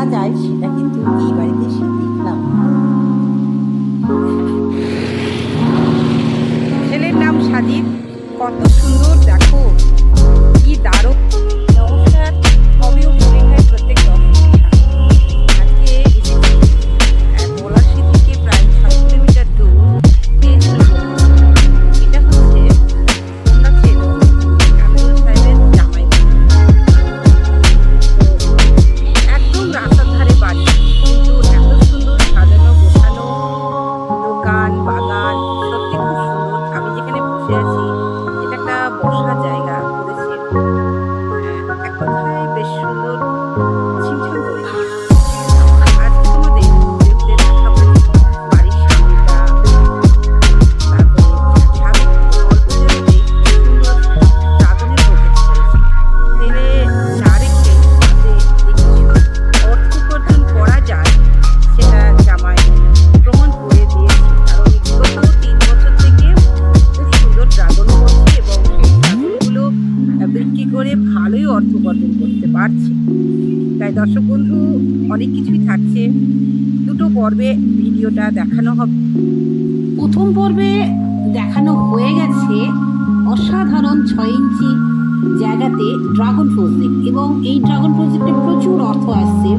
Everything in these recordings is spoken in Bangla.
দেখা যায় সেটা কিন্তু এই বাড়িতে এসে দেখলাম। ছেলের নাম সাজিদ, কত সুন্দর দেখো, কি দারুণ। নমস্কার, হবিও পরীক্ষায় প্রত্যেক দর্শককে আজকে এসেছি পলাশী থেকে প্রায় 6 কিলোমিটার দূর তেজপুর। এটা হচ্ছে তোমরা চেনো কামরুল সাহেবের জামাই বাড়ি। একদম রাস্তার ধারে বাড়ি, কিন্তু এত সুন্দর সাজানো গোছানো, দোকান বাগান, সত্যি খুব সুন্দর। আমি যেখানে বসে আছি এটা একটা বসার জায়গা করেছে, এক কথায় বেশ সুন্দর ছিমছাম পরিবেশ। আজকে তোমাদের ঘুরে ঘুরে দেখাবো বাড়ির সামনেটা, তারপরে ছাদে অল্প জায়গাতেই সুন্দর ড্রাগনের প্রজেক্ট করেছে। তেলে না রেখে তাতে কিছু অর্থ উপার্জন করা যায় সেটা জামাই প্রমাণ করে দিয়েছে। কারণ বিগত 3 বছর থেকে খুব সুন্দর ড্রাগন করছে এবং সেই ড্রাগনগুলো বিক্রি করে ভালোই অর্থ উপার্জন করতে পারছে। তাই দর্শক বন্ধু, অনেক কিছুই থাকছে, দুটো পর্বে ভিডিওটা দেখানো হবে। প্রথম পর্বে দেখানো হয়ে গেছে অসাধারণ 6 ইঞ্চি জায়গাতে ড্রাগন প্রজেক্ট, এবং এই ড্রাগন প্রজেক্টে প্রচুর অর্থ আসছে,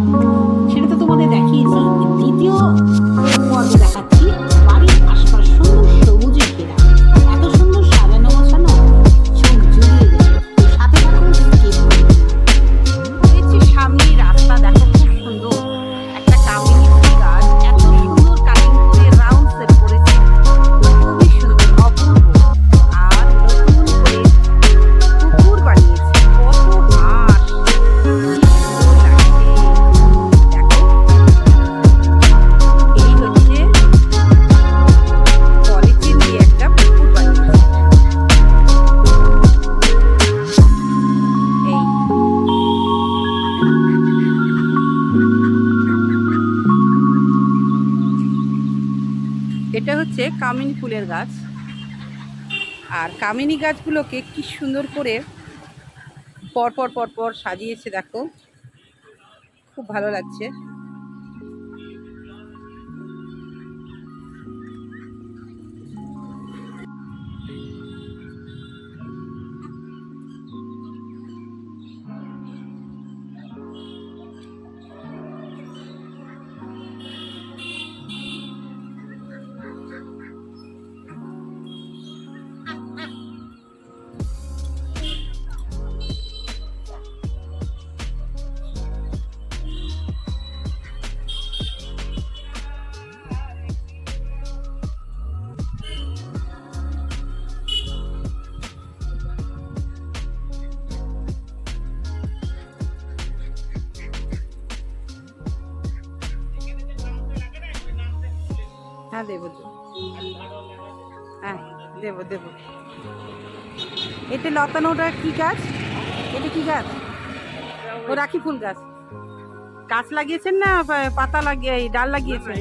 সেটা তো তোমাদের দেখিয়েছি। দ্বিতীয় পর্বে দেখাচ্ছি বাড়ির আশপাশ সুন্দর সবুজে ঘেরা, এত সুন্দর সাজানো গোছানো, চোখ জুড়িয়ে দেবে। তো সাথে থাকুন, skip করবেন না। দেখছি সামনেই রাস্তা, দেখো খুব সুন্দর একটা কামিনী ফুল গাছ, এত সুন্দর কাটিং করে রাউন্ড সেট করেছে, খুবই সুন্দর অপূর্ব। আর নতুন করে পুকুর বানিয়েছে, কত হাঁস, কি সুন্দর লাগছে। দেখো, এই হচ্ছে পলিথিন দিয়ে একটা পুকুর বানিয়েছে। এই এটা হচ্ছে কামিনী ফুলের গাছ। আর কামিনী গাছগুলোকে কি সুন্দর করে পরপর পরপর সাজিয়েছে, দেখো খুব ভালো লাগছে। হ্যাঁ দেবো, হ্যাঁ দেবো দেবো। এতে লতানোটা কি গাছ? এটা কি গাছ? ও রাখি ফুল গাছ। গাছ লাগিয়েছেন না পাতা লাগিয়ে ডাল লাগিয়েছেন?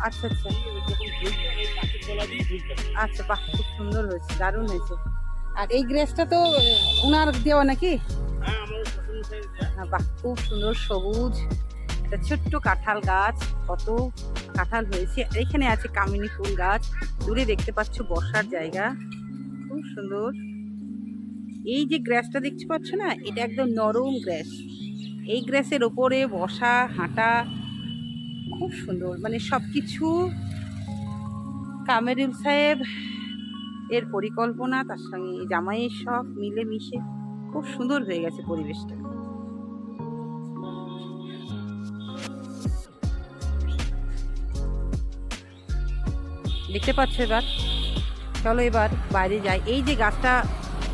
আচ্ছা আচ্ছা আচ্ছা, বাহ খুব সুন্দর হয়েছে, দারুণ হয়েছে। আর এই গ্রেসটা তো ওনার দেওয়া নাকি? হ্যাঁ, বাহ খুব সুন্দর সবুজ একটা ছোট্ট কাঁঠাল গাছ, কত কাঁঠাল হয়েছে। এখানে আছে কামিনী ফুল গাছ, দূরে দেখতে পাচ্ছ বসার জায়গা, খুব সুন্দর। এই যে গ্রাসটা দেখতে পাচ্ছ না, এটা একদম নরম গ্রাস। এই গ্রাসের ওপরে বসা হাঁটা খুব সুন্দর, মানে সবকিছু কামরুল সাহেব এর পরিকল্পনা, তার সঙ্গে জামাইয়ের শখ মিলে মিশে খুব সুন্দর হয়ে গেছে পরিবেশটা। দেখতে পাচ্ছ এবার? চলো এবার বাইরে যাই। এই যে গাছটা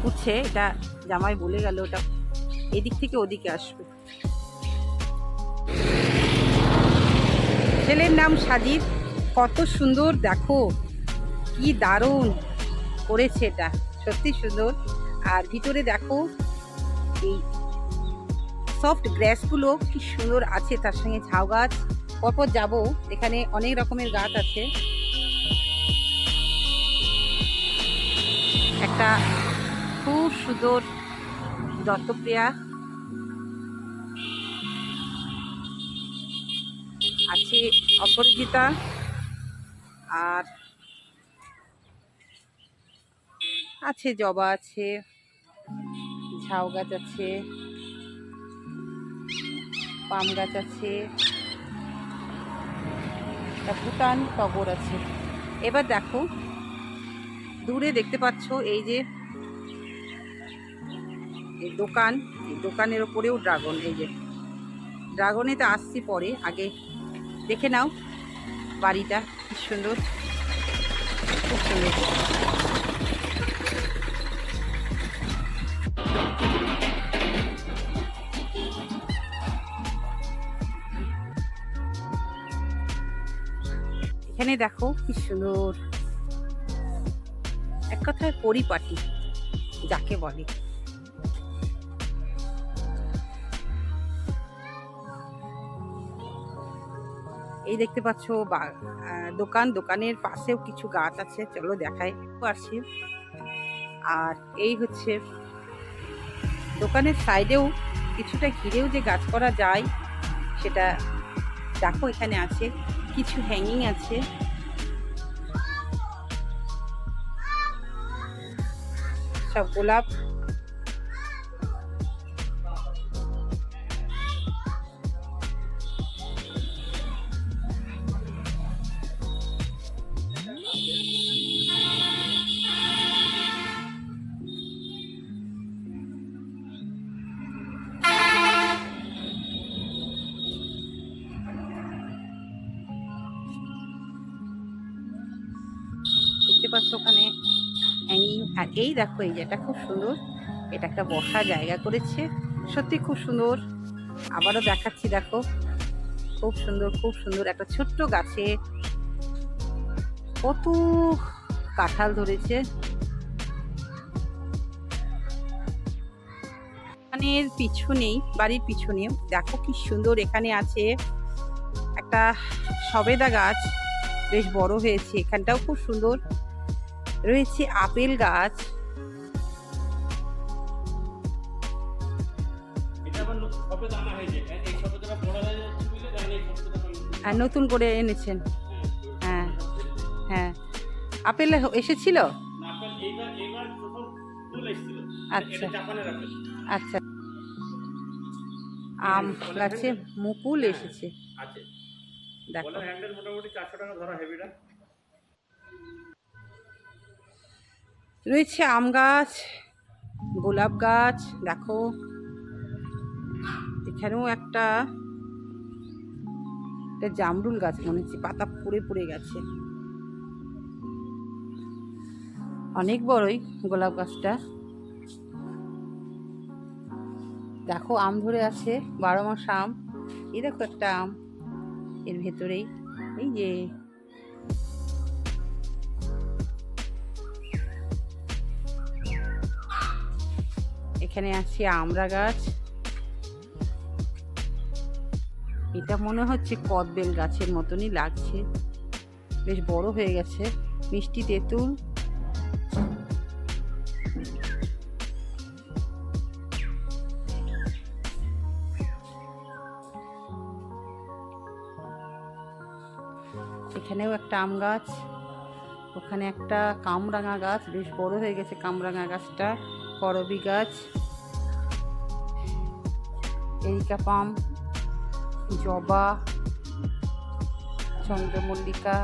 উঠছে, এটা জামাই বলে গেল ওটা এদিক থেকে ওদিকে আসবে। ছেলের নাম সাজিদ, কত সুন্দর দেখো, কি দারুণ করেছে, এটা সত্যি সুন্দর। আর ভিতরে দেখো এই সফট গ্রাসগুলো কি সুন্দর আছে, তার সঙ্গে ঝাউ গাছ। পরপর যাবো, এখানে অনেক রকমের গাছ আছে। একটা খুব সুন্দর দত্তপ্রিয়া হচ্ছে অপরাজিতা, আর আছে জবা, আছে ঝাউ গাছ, আছে পাম গাছ, আছে ভুটান টগর আছে। এবার দেখো দূরে দেখতে পাচ্ছ এই যে এই দোকান, এই দোকানের ওপরেও ড্রাগন। এই যে ড্রাগনেতে আসছি পরে, আগে দেখে নাও বাড়িটা কি সুন্দর, খুব সুন্দর। এখানে দেখো কি সুন্দর, এক কথায় পরিপাটি যাকে বলে। এই দেখতে পাচ্ছ দোকান, দোকানের পাশেও কিছু গাছ আছে, চলো দেখাই পারছি। আর এই হচ্ছে দোকানের সাইডেও কিছুটা ঘিরেও যে গাছ করা যায় সেটা দেখো এখানে আছে, কিছু হ্যাঙ্গিং আছে। সব গোলাপ, দেখতে পাচ্ছ ওখানে হ্যাঙ্গিং। আর এই দেখো এই যে এটা খুব সুন্দর, এটা একটা বসার জায়গা করেছে, সত্যি খুব সুন্দর। আবারও দেখাচ্ছি, দেখো খুব সুন্দর, খুব সুন্দর। একটা ছোট্ট গাছে কত কাঁঠাল ধরেছে। এখানের পিছনেই, বাড়ির পিছনেও দেখো কি সুন্দর, এখানে আছে একটা সবেদা গাছ, বেশ বড় হয়েছে। এখানটাও খুব সুন্দর রয়েছে আপেল গাছ। নতুন করে এনেছেন? হ্যাঁ হ্যাঁ, আপেল এসেছিল। আচ্ছা আচ্ছা, আম গাছে মুকুল এসেছে, দেখো। রয়েছে আম গাছ, গোলাপ গাছ, দেখো এখানেও একটা জামরুল গাছ মনে হচ্ছে, পাতা পুড়ে পুড়ে গেছে। অনেক বড়ই গোলাপ গাছটা, দেখো আম ধরে আছে, 12 মাস আম। এই দেখো একটা আম এর ভেতরেই, এই যে এখানে আছে আমড়া গাছ। এটা মনে হচ্ছে কদবেল গাছের মতনই লাগছে, বেশ বড় হয়ে গেছে। মিষ্টি তেঁতুল, এখানেও একটা আম গাছ, ওখানে একটা কামরাঙা গাছ, বেশ বড় হয়ে গেছে কামরাঙা গাছটা। করবি গাছ, এরিকা পাম, জবা, চন্দ্রমল্লিকা,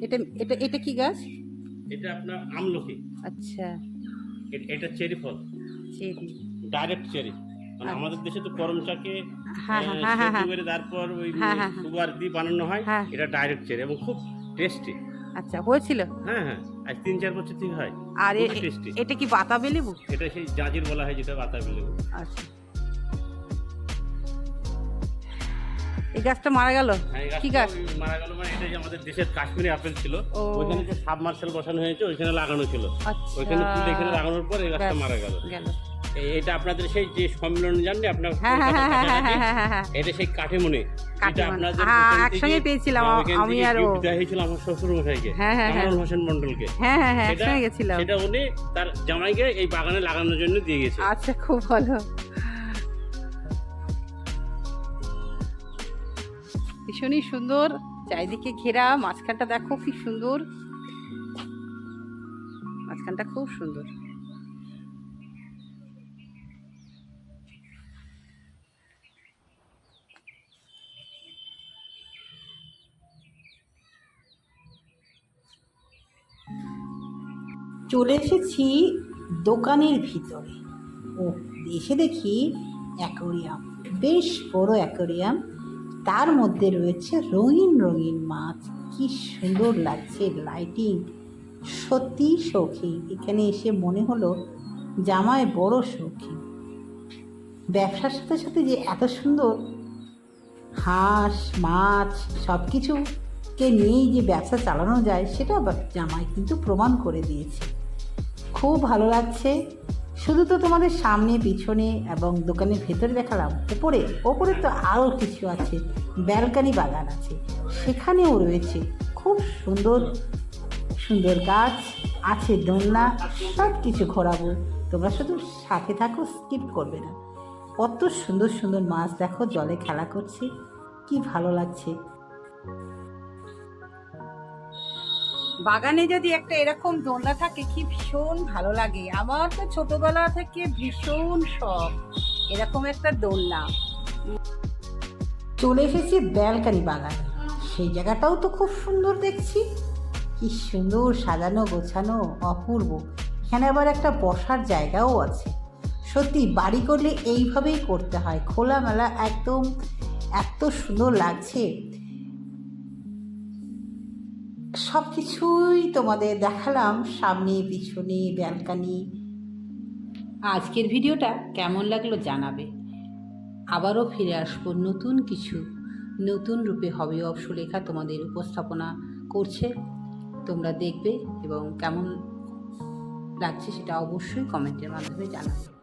এটা এটা এটা কি গাছ? এটা আপনার আমলকি। আচ্ছা, এটা চেরি ফল, চেরি, ডাইরেক্ট চেরি। মানে আমাদের দেশে তো করম চাকে তারপর ওই সুগার দিয়ে বানানো হয়, এটা ডাইরেক্ট চেরি এবং খুব টেস্টি। আচ্ছা, হয়েছিল? হ্যাঁ হ্যাঁ, আজ 3-4 বছর থেকে হয়। আর এটা কি বাতাবি লেবু? এটা সেই জাজির বলা হয়, যেটা বাতাবি লেবু। আচ্ছা, এই গাছটা মারা গেল? কি গাছ মারা গেল? মানে এটা যে আমাদের দেশের কাশ্মীরি আপেল ছিল, ওইখানে যে সাবমার্সেল বসানো হয়েছে ওইখানে লাগানো ছিল, ওইখানে তুলে এখানে লাগানোর পর এই গাছটা মারা গেল। এটা আপনাদের সেই যে সম্মেলন জানলে আপনার হ্যাঁ হ্যাঁ হ্যাঁ হ্যাঁ হ্যাঁ হ্যাঁ হ্যাঁ এটা সেই কাঠেমনে কাঠেমনে। আপনাদের হ্যাঁ, ওখান একসঙ্গে থেকে- পেয়েছিলাম ওখান আমি থেকে আর ও। gift দেওয়া হয়েছিল আমার শ্বশুর মশাইকে, হ্যাঁ, হ্যাঁ, হ্যাঁ। কামরুল হোসেন মন্ডলকে। হ্যাঁ হ্যাঁ হ্যাঁ সেটা- একসঙ্গে গেছিলাম। সেটা উনি তার জামাইকে এই বাগানে লাগানোর জন্য দিয়ে গেছে। আচ্ছা, খুব ভালো। ভীষণই সুন্দর, চারিদিকে ঘেরা, মাঝখানটা দেখো কি সুন্দর, মাঝখানটা খুব সুন্দর। চলে এসেছি দোকানের ভিতরে। ও, এসে দেখি অ্যাকোরিয়াম, বেশ বড় অ্যাকোরিয়াম, তার মধ্যে রয়েছে রঙিন রঙিন মাছ। কি সুন্দর লাগছে লাইটিং, সত্যি শৌখিন। এখানে এসে মনে হলো জামাই বড় শৌখিন। ব্যবসার সাথে সাথে যে এত সুন্দর হাঁস মাছ সব কিছুকে নিয়েই যে ব্যবসা চালানো যায় সেটা জামাই কিন্তু প্রমাণ করে দিয়েছে। খুব ভালো লাগছে। শুধু তো তোমাদের সামনে পিছনে এবং দোকানের ভেতরে দেখালাম, ওপরে তো আরও কিছু আছে, ব্যালকানি বাগান আছে, সেখানেও রয়েছে খুব সুন্দর সুন্দর গাছ আছে, দোলনা, সব কিছু ঘোরাবো। তোমরা শুধু সাথে থাকো, স্কিপ করবে না। কত সুন্দর সুন্দর মাছ দেখো জলে খেলা করছে, কি ভালো লাগছে। বাগানে যদি একটা এরকম দোলনা থাকে কি ভীষণ ভালো লাগে। আমার তো ছোটবেলা থেকে ভীষণ শখ এরকম একটা দোলনা। চলে এসেছি ব্যালকানি বাগানে, সেই জায়গাটাও তো খুব সুন্দর দেখছি, কি সুন্দর সাজানো গোছানো, অপূর্ব। এখানে আবার একটা বসার জায়গাও আছে। সত্যি বাড়ি করলে এইভাবেই করতে হয়, খোলামেলা একদম, এত সুন্দর লাগছে। সব কিছুই তোমাদের দেখালাম, সামনে পিছনে ব্যালকানি। আজকের ভিডিওটা কেমন লাগলো জানাবে। আবারও ফিরে আসবো নতুন কিছু, নতুন রূপে হবি অফ সুলেখা তোমাদের উপস্থাপনা করছে। তোমরা দেখবে এবং কেমন লাগছে সেটা অবশ্যই কমেন্টের মাধ্যমে জানাবে।